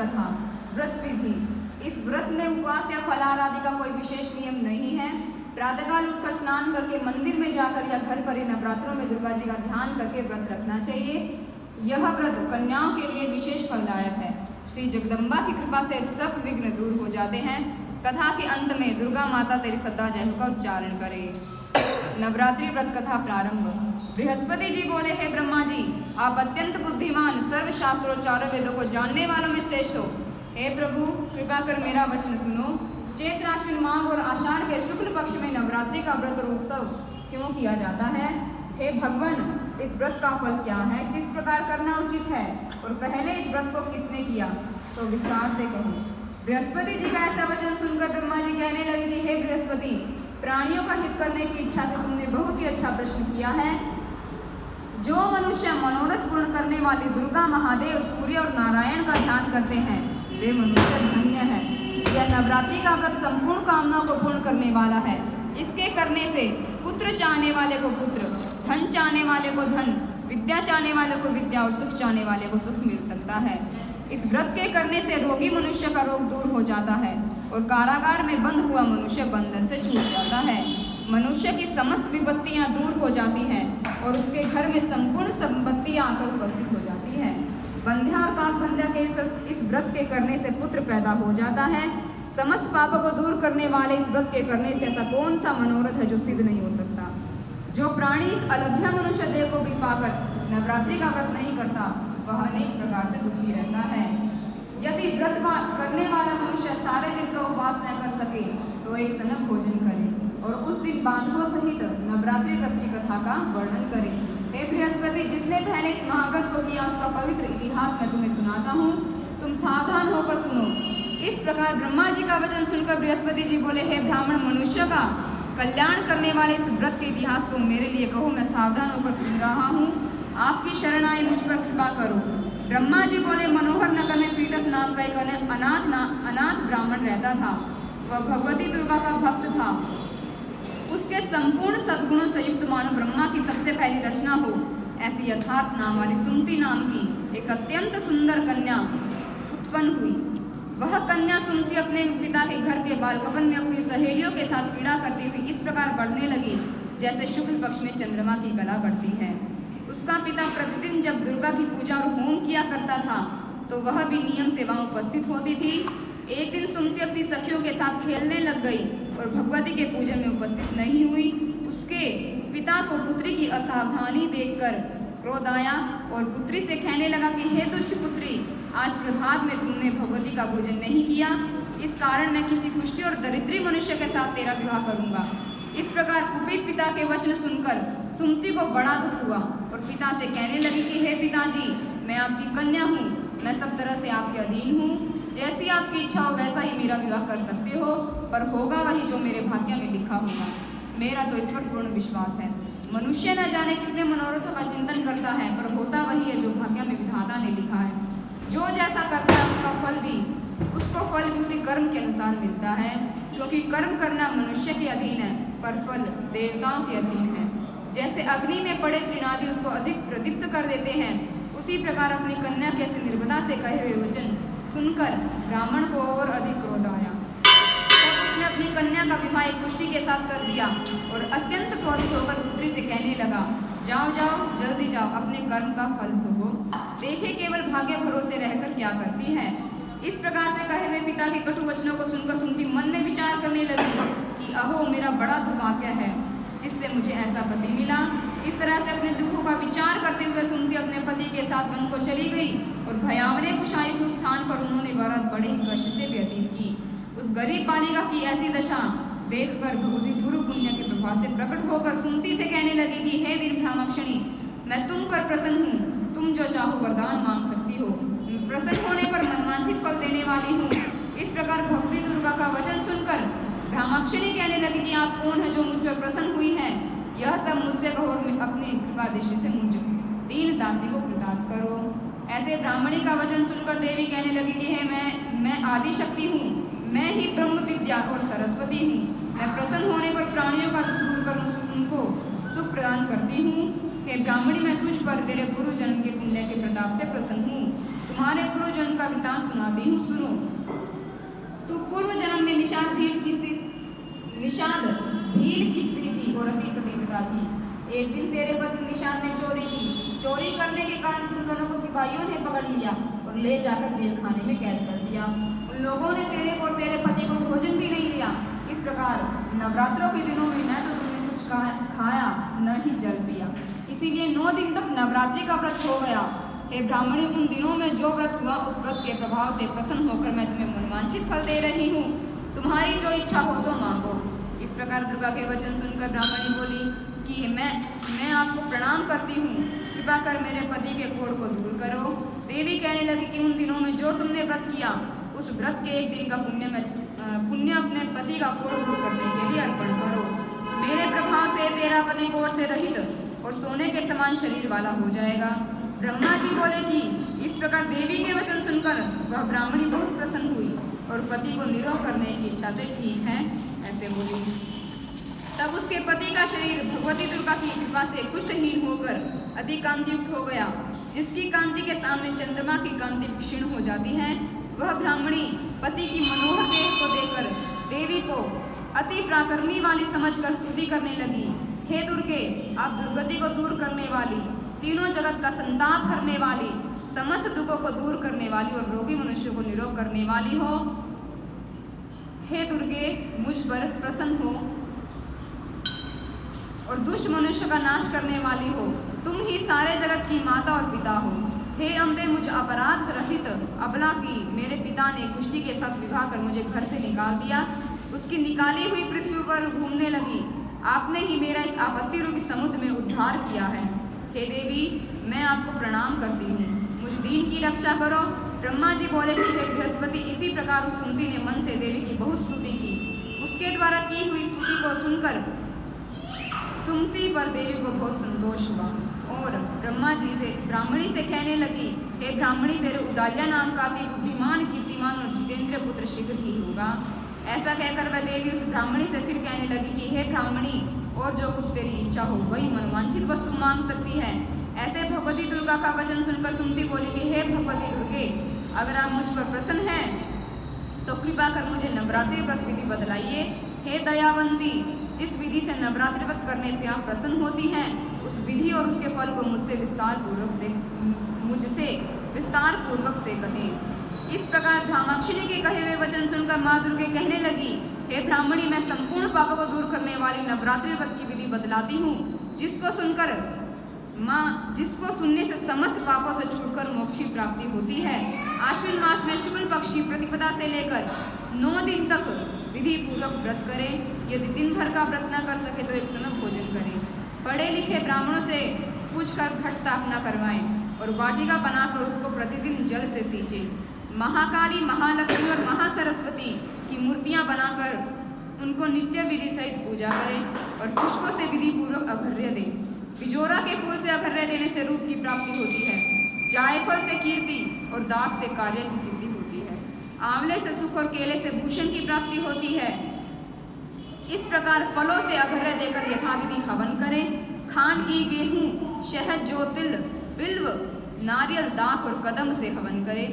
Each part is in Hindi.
कथा। व्रत विधि। इस व्रत में उपवास या फलाहार आदि का कोई विशेष नियम नहीं है। प्रातःकाल उठकर स्नान करके मंदिर में जाकर या घर पर ही नवरात्रों में दुर्गा जी का ध्यान करके व्रत रखना चाहिए। यह व्रत कन्याओं के लिए विशेष फलदायक है। श्री जगदम्बा की कृपा से सब विघ्न दूर हो जाते हैं। कथा के अंत में दुर्गा माता तेरी सदा जय हो का उच्चारण करें। नवरात्रि व्रत कथा प्रारंभ। बृहस्पति जी बोले, हे ब्रह्मा जी, आप अत्यंत बुद्धिमान, सर्व शास्त्रों चारों वेदों को जानने वालों में श्रेष्ठ हो। हे प्रभु, कृपा कर मेरा वचन सुनो। चैत्र आश्विन माघ और आषाढ़ के शुक्ल पक्ष में नवरात्रि का व्रत और उत्सव क्यों किया जाता है? हे भगवान, इस व्रत का फल क्या है? किस प्रकार करना उचित है? और पहले इस व्रत को किसने किया? तो विस्तार से कहो। बृहस्पति जी का ऐसा वचन सुनकर ब्रह्मा जी कहने लगे कि हे बृहस्पति, प्राणियों का हित करने की इच्छा से तुमने बहुत ही अच्छा प्रश्न किया है। जो मनुष्य मनोरथ पूर्ण करने वाली दुर्गा, महादेव, सूर्य और नारायण का ध्यान करते हैं वे मनुष्य धन्य है। यह नवरात्रि का व्रत संपूर्ण कामनाओं को पूर्ण करने वाला है। इसके करने से पुत्र चाहने वाले को पुत्र, धन चाहने वाले को धन, विद्या चाहने वाले को विद्या और सुख चाहने वाले को सुख मिल सकता है। इस व्रत के करने से रोगी मनुष्य का रोग दूर हो जाता है और कारागार में बंद हुआ मनुष्य बंधन से छूट जाता है। मनुष्य की समस्त विपत्तियां दूर हो जाती हैं और उसके घर में संपूर्ण संपत्तियां आकर उपस्थित हो जाती है। बंध्या और काकबंध्या के इस व्रत के करने से पुत्र पैदा हो जाता है। समस्त पापों को दूर करने वाले इस व्रत के करने से ऐसा कौन सा मनोरथ है जो सिद्ध नहीं हो सकता? जो प्राणी इस अलभ्य मनुष्य देह को भी पाकर नवरात्रि का व्रत नहीं करता वह अनेक प्रकार से दुखी रहता है। यदि व्रत करने वाला मनुष्य सारे दिन का उपवास न कर सके तो एक सनक भोजन करे और उस दिन बांधवों सहित नवरात्रि व्रत की कथा का वर्णन करे। हे बृहस्पति, जिसने पहले इस महाव्रत को किया उसका पवित्र इतिहास मैं तुम्हें सुनाता हूँ, तुम सावधान होकर सुनो। इस प्रकार ब्रह्मा जी का वचन सुनकर बृहस्पति जी बोले, हे ब्राह्मण मनुष्य का कल्याण करने वाले इस व्रत के इतिहास को मेरे लिए कहो, मैं सावधान होकर सुन रहा हूँ। आपकी शरण आई, मुझ पर कृपा करो। ब्रह्मा जी बोले, मनोहर नगर में पीटक नाम का एक अनाथ ब्राह्मण रहता था। वह भगवती दुर्गा का भक्त था। उसके संपूर्ण सद्गुणों से युक्त मानो ब्रह्मा की सबसे पहली रचना हो ऐसी यथार्थ नाम वाली सुमति नाम की एक अत्यंत सुंदर कन्या उत्पन्न हुई। वह कन्या सुमति अपने पिता के घर के बालकपन में अपनी सहेलियों के साथ क्रीड़ा करती हुई इस प्रकार बढ़ने लगी जैसे शुक्ल पक्ष में चंद्रमा की कला बढ़ती है। उसका पिता प्रतिदिन जब दुर्गा की पूजा और होम किया करता था तो वह भी नियम से वहाँ उपस्थित होती थी। एक दिन सुमति अपनी सखियों के साथ खेलने लग गई और भगवती के पूजन में उपस्थित नहीं हुई। उसके पिता को पुत्री की असावधानी देखकर क्रोध आया और पुत्री से कहने लगा कि हे दुष्ट पुत्री, आज प्रभात में तुमने भगवती का पूजन नहीं किया, इस कारण मैं किसी कुष्ठी और दरिद्री मनुष्य के साथ तेरा विवाह करूंगा। इस प्रकार कुपित पिता के वचन सुनकर सुमति को बड़ा दुख हुआ और पिता से कहने लगी कि हे पिताजी, मैं आपकी कन्या हूँ, मैं सब तरह से आपके अधीन हूँ। जैसी आपकी इच्छा हो वैसा ही मेरा विवाह कर सकते हो, पर होगा वही जो मेरे भाग्य में लिखा होगा। मेरा तो इस पर पूर्ण विश्वास है। मनुष्य न जाने कितने मनोरथों का चिंतन करता है, पर होता वही है जो भाग्य में विधाता ने लिखा है। जो जैसा करता है उसको फल भी उसी कर्म के अनुसार मिलता है, क्योंकि कर्म करना मनुष्य के अधीन है पर फल देवताओं के अधीन है। जैसे अग्नि में पड़े तृणादि उसको अधिक प्रदीप्त कर देते हैं, उसी प्रकार अपनी कन्या के ऐसे निर्मदा से कहे हुए वचन सुनकर ब्राह्मण को और अधिक क्रोध आया। तब उसने अपनी कन्या का विवाह एक कुष्ठी के साथ कर दिया और अत्यंत क्रोधित होकर पुत्री से कहने लगा, जाओ जाओ, जल्दी जाओ, अपने कर्म का फल भोगो। देखे केवल भाग्य भरोसे रहकर क्या करती है। इस प्रकार से कहे हुए पिता के कटु वचनों को सुनकर सुमति मन में विचार करने लगी कि अहो, मेरा बड़ा दुर्भाग्य है जिससे मुझे ऐसा पति मिला। इस तरह से अपने दुखों का विचार करते हुए सुमति अपने पति के साथ वन को चली गई और भयावने कुशाई के स्थान पर उन्होंने वरद बड़े ही कष्ट से व्यतीत की। उस गरीब बालिका की ऐसी दशा देखकर भगवती गुरु पुण्य के प्रभाव से प्रकट होकर सुमति से कहने लगी कि हे दीर्घामक्षिणी, मैं तुम पर प्रसन्न हूँ, तुम जो चाहो वरदान मांग सकती हो। प्रसन्न होने पर मनवांछित फल देने वाली हूँ। इस प्रकार भगवती दुर्गा का वचन सुनकर ब्रह्माक्षिणी कहने लगी कि आप कौन है जो मुझ पर प्रसन्न हुई है? यह सब मुझसे कहो और अपनी कृपा दृष्टि से मुझ दीन दासी को कृतार्थ करो। ऐसे ब्राह्मणी का वचन सुनकर देवी कहने लगी कि हे मैं आदि शक्ति हूँ, मैं ही ब्रह्म विद्या और सरस्वती हूँ। मैं प्रसन्न होने पर प्राणियों का दुख दूर कर उनको सुख प्रदान करती हूँ। हे ब्राह्मणी, मैं तुझ पर तेरे पूर्व जन्म के पुण्य के प्रताप से प्रसन्न हूँ। तुम्हारे पूर्व जन्म का वृत्तांत सुनाती हूँ, सुनो। तू पूर्व जन्म में निषाद भील की स्त्री थी और अति पतिव्रता थी। एक दिन तेरे पति निषाद ने चोरी की। चोरी करने के कारण तुम दोनों को सिपाहियों ने पकड़ लिया और ले जाकर जेल खाने में कैद कर दिया। उन लोगों ने तेरे को और तेरे पति को भोजन भी नहीं दिया। इस प्रकार नवरात्रों के दिनों में न तो तुमने कुछ खाया न ही जल पिया, इसीलिए 9 दिन तक नवरात्रि का व्रत हो गया। हे ब्राह्मणी, उन दिनों में जो व्रत हुआ उस व्रत के प्रभाव से प्रसन्न होकर मैं तुम्हें मनवांछित फल दे रही हूँ। तुम्हारी जो इच्छा हो सो मांगो। इस प्रकार दुर्गा के वचन सुनकर ब्राह्मणी बोली कि मैं आपको प्रणाम करती हूँ, कृपा कर मेरे पति के कोढ़ को दूर करो। देवी कहने लगी कि उन दिनों में जो तुमने व्रत किया उस व्रत के एक दिन का पुण्य अपने पति का कोढ़ दूर करने के लिए अर्पण करो। मेरे प्रभाव से तेरा पति कोढ़ से रहित और सोने के समान शरीर वाला हो जाएगा। ब्रह्मा जी बोले कि इस प्रकार देवी के वचन सुनकर वह ब्राह्मणी बहुत प्रसन्न हुई और पति को निरोग करने की इच्छा से ठीक है ऐसे बोली। तब उसके पति का शरीर भगवती दुर्गा की कृपा से कुष्ठहीन होकर अति कांतियुक्त हो गया। जिसकी कांति के सामने चंद्रमा की कांति क्षीण हो जाती है, वह ब्राह्मणी पति की मनोहर देह को देखकर देवी को अति प्राकर्मी वाली समझकर स्तुति करने लगी। हे दुर्गे, आप दुर्गति को दूर करने वाली, तीनों जगत का संताप हरने वाली, समस्त दुखों को दूर करने वाली और रोगी मनुष्य को निरोग करने वाली हो। हे दुर्गे, मुझ पर प्रसन्न हो और दुष्ट मनुष्य का नाश करने वाली हो। तुम ही सारे जगत की माता और पिता हो। हे अम्बे, मुझ अपराध से रहित अबला की मेरे पिता ने कुष्ठी के साथ विवाह कर मुझे घर से निकाल दिया। उसकी निकाली हुई पृथ्वी पर घूमने लगी। आपने ही मेरा इस आपत्ति रूपी समुद्र में उद्धार किया है। हे देवी, मैं आपको प्रणाम करती हूँ, मुझ दीन की रक्षा करो। ब्रह्मा जी बोले कि हे बृहस्पति, इसी प्रकार उस सुमति ने मन से देवी की बहुत स्तुति की। उसके द्वारा की हुई स्तुति को सुनकर सुमति पर देवी को बहुत संतोष हुआ और ब्रह्मा जी से ब्राह्मणी से कहने लगी, हे ब्राह्मणी, तेरे उदाल्या नाम का अति बुद्धिमान, कीर्तिमान और जितेंद्र पुत्र शीघ्र ही होगा। ऐसा कहकर वह देवी उस ब्राह्मणी से फिर कहने लगी कि हे ब्राह्मणी, और जो कुछ तेरी इच्छा हो वही मनवांछित वस्तु मांग सकती है। ऐसे भगवती दुर्गा का वचन सुनकर सुमति बोली कि हे भगवती दुर्गे, अगर आप मुझ पर प्रसन्न हैं तो कृपा कर मुझे नवरात्रि व्रत विधि बतलाइए। हे दयावंती, जिस विधि से नवरात्रि व्रत करने से आप प्रसन्न होती हैं, उस विधि और उसके फल को मुझसे विस्तार पूर्वक से कहें। इस प्रकार ब्रह्माक्षिणी के कहे हुए वचन सुनकर माँ दुर्गे कहने लगी, हे ब्राह्मणी, मैं संपूर्ण पापों को दूर करने वाली नवरात्रि व्रत की विधि बतलाती हूँ, जिसको सुनने से समस्त पापों से छूटकर मोक्ष की प्राप्ति होती है। आश्विन मास में शुक्ल पक्ष की प्रतिपदा से लेकर 9 दिन तक विधि पूर्वक व्रत करें। यदि दिन भर का व्रत न कर सके तो एक समय भोजन करें। पढ़े लिखे ब्राह्मणों से पूछकर घट स्थापना करवाएं और वाटिका बनाकर उसको प्रतिदिन जल से सींचें। महाकाली, महालक्ष्मी और महासरस्वती की मूर्तियां बनाकर उनको नित्य विधि सहित पूजा करें और पुष्पों से विधि पूर्वक अघर्य दें। बिजोरा के फूल से अघर्य देने से रूप की प्राप्ति होती है। जायफल से कीर्ति और दाग से कार्य की सिद्धि होती है। आंवले से सुख और केले से भूषण की प्राप्ति होती है। इस प्रकार फलों से अघर्य देकर यथाविधि हवन करें। खांड, घी, गेहूं, शहद, जौ, तिल, बिल्व, नारियल, दाख और कदम से हवन करें।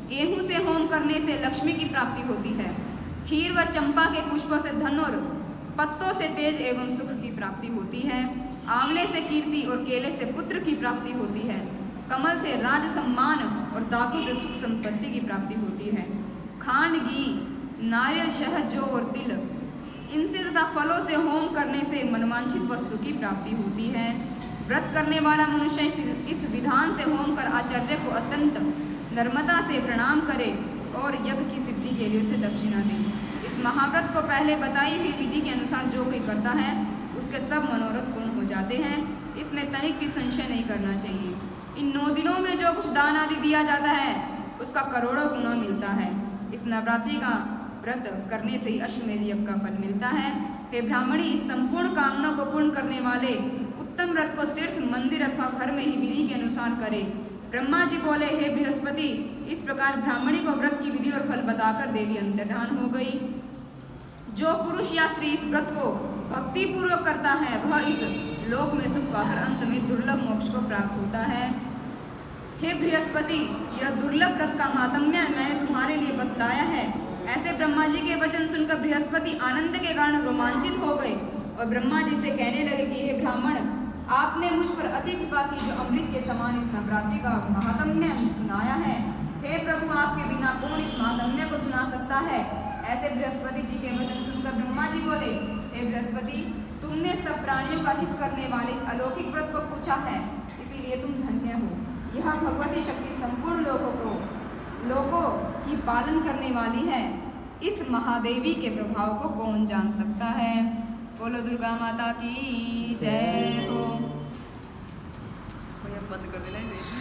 गेहूं से होम करने से लक्ष्मी की प्राप्ति होती है। खीर व चंपा के पुष्पों से धन और पत्तों से तेज एवं सुख की प्राप्ति होती है। आंवले से कीर्ति और केले से पुत्र की प्राप्ति होती है। कमल से राज सम्मान और दाखों से सुख संपत्ति की प्राप्ति होती है। खांड, घी, नारियल, शहद, जौ और तिल, इनसे तथा फलों से होम करने से मनवांछित वस्तु की प्राप्ति होती है। व्रत करने वाला मनुष्य इस विधान से होम कर आचार्य को अत्यंत नम्रता से प्रणाम करे और यज्ञ की सिद्धि के लिए उसे दक्षिणा दे। इस महाव्रत को पहले बताई हुई विधि के अनुसार जो कोई करता है उसके सब मनोरथ पूर्ण हो जाते हैं। इसमें तनिक भी संशय नहीं करना चाहिए। इन 9 दिनों में जो कुछ दान आदि दिया जाता है उसका करोड़ों गुना मिलता है। इस नवरात्रि का व्रत करने से ही अश्वमेध यज्ञ का फल मिलता है। हे ब्राह्मणी, इस संपूर्ण कामना को पूर्ण करने वाले उत्तम व्रत को तीर्थ, मंदिर अथवा घर में ही विधि के अनुसार करे। ब्रह्मा जी बोले, हे बृहस्पति, इस प्रकार ब्राह्मणी को व्रत की विधि और फल बताकर देवी अंतर्धान हो गई। जो पुरुष या स्त्री इस व्रत को भक्ति पूर्वक करता है वह इस लोक में सुख पाकर अंत में दुर्लभ मोक्ष को प्राप्त होता है। हे बृहस्पति, यह दुर्लभ व्रत का महात्म्य बतलाया है। ऐसे ब्रह्मा जी के वचन सुनकर बृहस्पति आनंद के कारण रोमांचित हो गए और ब्रह्मा जी से कहने लगे कि हे ब्राह्मण, आपने मुझ पर अति कृपा की जो अमृत के समान इस नवरात्रि का महात्म्य सुनाया है। हे प्रभु, आपके बिना कौन इस महात्म्य को सुना सकता है। ऐसे बृहस्पति जी के वचन सुनकर ब्रह्मा जी बोले, हे बृहस्पति, तुमने सब प्राणियों का हित करने वाले इस अलौकिक व्रत को पूछा है, इसीलिए तुम धन्य हो। यह भगवती शक्ति संपूर्ण लोगों की पालन करने वाली है। इस महादेवी के प्रभाव को कौन जान सकता है। बोलो दुर्गा माता की जय हो। बंद कर देना।